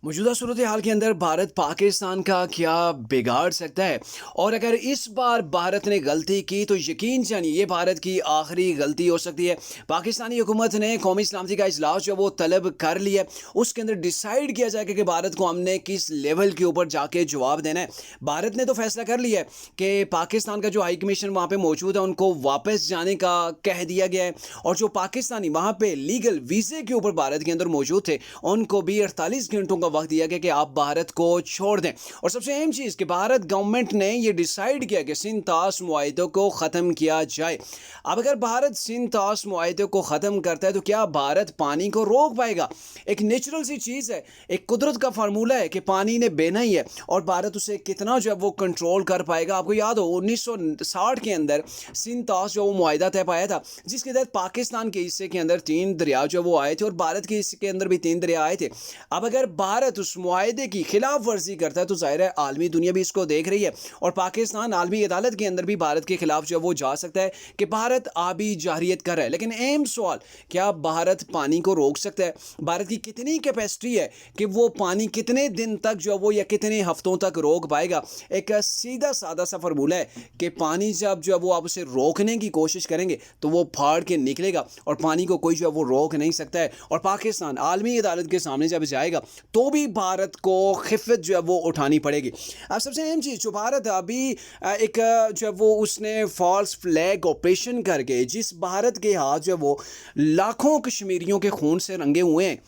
मौजूदा सूरत हाल के अंदर भारत पाकिस्तान का क्या बिगाड़ सकता है। और अगर इस बार भारत ने गलती की तो यकीन जानिए ये भारत की आखिरी गलती हो सकती है। पाकिस्तानी हुकूमत ने कौमी सलामती का इजलास जो वो तलब कर लिया, उसके अंदर डिसाइड किया जाएगा कि भारत को हमने किस लेवल के ऊपर जाके जवाब देना है। भारत ने तो फैसला कर लिया है कि पाकिस्तान का जो हाई कमीशन वहाँ पे मौजूद है उनको वापस जाने का कह दिया गया है, और जो पाकिस्तानी वहाँ पे लीगल वीज़े के ऊपर भारत के अंदर मौजूद थे उनको भी 48 घंटों का वक्त दिया गया कि आप भारत को छोड़ दें। और सबसे अहम चीज़ कि भारत गवर्नमेंट ने ये डिसाइड किया कि सिंध ताश मुआहदे को ख़त्म किया जाए। अब अगर भारत सिंध ताश मुआहदे को ख़त्म करता है तो क्या भारत पानी को रोक पाएगा? एक नेचुरल सी चीज़ है, एक कुदरत का फार्मूला है कि पानी ने बहना ही है, और भारत उसे कितना जो है वो कंट्रोल कर पाएगा। आपको याद हो 1960 के अंदर सिंध ताश जो वो मुआहदा तय पाया था, जिसके तहत पाकिस्तान के हिस्से के अंदर 3 दरिया जो वो आए थे और भारत के हिस्से के अंदर भी 3 दरिया आए थे। अब अगर भारत उस मुआहदे की खिलाफ वर्जी करता है तो जाहिर है आलमी दुनिया भी इसको देख रही है, और पाकिस्तान आलमी अदालत के अंदर भी भारत के खिलाफ जो वो जा सकता है कि भारत आबी जारियत कर रहा है। लेकिन अहम सवाल, क्या भारत पानी को रोक सकता है? भारत की कितनी कैपेसिटी है कि वो पानी कितने दिन तक जो वो या कितने हफ्तों तक रोक पाएगा? एक सीधा सादा सा फार्मूला है कि पानी जब जो वो आप उसे रोकने की कोशिश करेंगे तो वो फाड़ के निकलेगा, और पानी को कोई जो है वो रोक नहीं सकता है। और पाकिस्तान आलमी अदालत के सामने जब जाएगा तो भी भारत को खिफ़त जो है वो उठानी पड़ेगी। अब सबसे अहम चीज़, जो भारत अभी एक जो है वो उसने फॉल्स फ्लैग ऑपरेशन करके जिस भारत के हाथ जो है वो लाखों कश्मीरियों के खून से रंगे हुए हैं,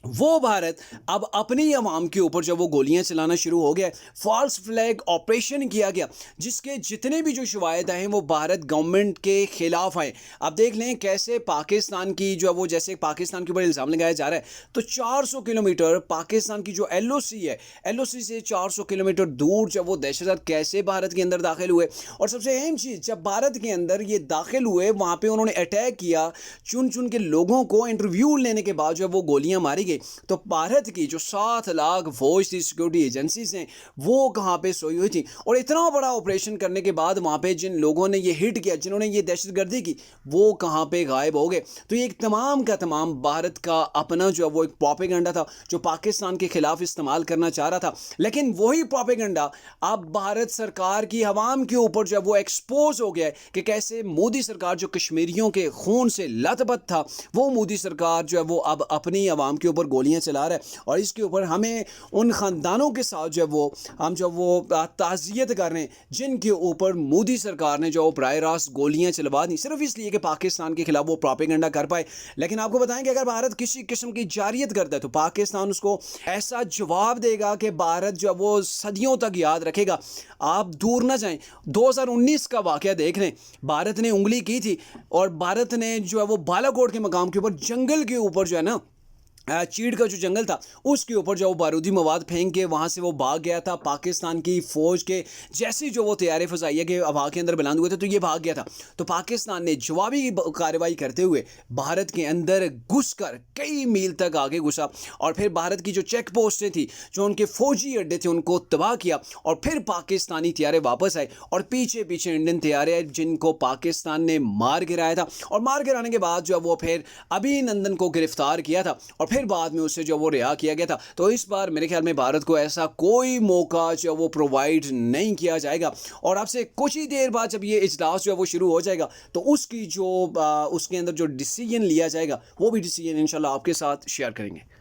वो भारत अब अपनी आवाम के ऊपर जब वो गोलियां चलाना शुरू हो गया, फॉल्स फ्लैग ऑपरेशन किया गया, जिसके जितने भी जो शिकायत हैं वो भारत गवर्नमेंट के खिलाफ आए। आप देख लें कैसे पाकिस्तान की जो है वो, जैसे पाकिस्तान के ऊपर इल्ज़ाम लगाया जा रहा है, तो 400 किलोमीटर पाकिस्तान की जो LOC है, LOC से 400 किलोमीटर दूर जब वो दहशतगर्द कैसे भारत के अंदर दाखिल हुए। और सबसे अहम चीज़, जब भारत के अंदर ये दाखिल हुए वहाँ पर उन्होंने अटैक किया, चुन चुन के लोगों को इंटरव्यू लेने के बाद जब वो गोलियाँ मारी गई, तो भारत की जो 7 लाख फौज थी, सिक्योरिटी एजेंसीज हैं, वो कहाँ पे सोई हुई थी। और इतना बड़ा ऑपरेशन करने के बाद वहाँ पे जिन लोगों ने ये हिट किया, जिन्होंने ये दहशतगर्दी की, वो कहाँ पे गायब हो गए। तो ये एक तमाम का तमाम भारत का अपना जो वो एक प्रोपेगेंडा था जो पाकिस्तान के खिलाफ इस्तेमाल करना चाह रहा था। लेकिन वही प्रोपेगेंडा अब भारत सरकार की आवाम के ऊपर जो वो एक्सपोज हो गया है कि कैसे मोदी सरकार जो कश्मीरियों के खून से लथपथ था, वो मोदी सरकार जो है वो अब अपनी आवाम के ऊपर गोलियां चला रहा है। और इसके ऊपर हमें उन खानदानों के साथ जो वो हम जो वो ताज़ियत कर रहे हैं जिनके ऊपर मोदी सरकार ने जो बराह रास्त गोलियां चलवा दी, सिर्फ इसलिए कि पाकिस्तान के खिलाफ वो प्रोपेगेंडा कर पाए। लेकिन आपको बताएं कि अगर भारत किसी किस्म की जारियत करता है तो पाकिस्तान उसको ऐसा जवाब देगा कि भारत जो वो सदियों तक याद रखेगा। आप दूर ना जाएं, 2019 का वाकया देख लें, भारत ने उंगली की थी और भारत ने जो है वो बालाकोट के मकाम के ऊपर जंगल के ऊपर जो है ना, चीड़ का जो जंगल था उसके ऊपर जो वो बारूदी मवाद फेंक के वहाँ से वो भाग गया था। पाकिस्तान की फ़ौज के जैसे जो वो तैयारे फ़ज़ाइया के हवा के अंदर बुलंद हुए थे तो ये भाग गया था। तो पाकिस्तान ने जवाबी कार्रवाई करते हुए भारत के अंदर घुसकर कई मील तक आगे घुसा, और फिर भारत की जो चेक पोस्टें थी, जो उनके फ़ौजी अड्डे थे, उनको तबाह किया। और फिर पाकिस्तानी तैयारे वापस आए और पीछे पीछे इंडियन तैयारे आए जिनको पाकिस्तान ने मार गिराया था। और मार गिराने के बाद जो वो फिर अभिनंदन को गिरफ्तार किया था और फिर बाद में उसे जो वो रिहा किया गया था। तो इस बार मेरे ख्याल में भारत को ऐसा कोई मौका जो वो प्रोवाइड नहीं किया जाएगा। और आपसे कुछ ही देर बाद जब ये इजलास जो है वो शुरू हो जाएगा तो उसकी जो उसके अंदर जो डिसीजन लिया जाएगा वो भी डिसीजन इंशाल्लाह आपके साथ शेयर करेंगे।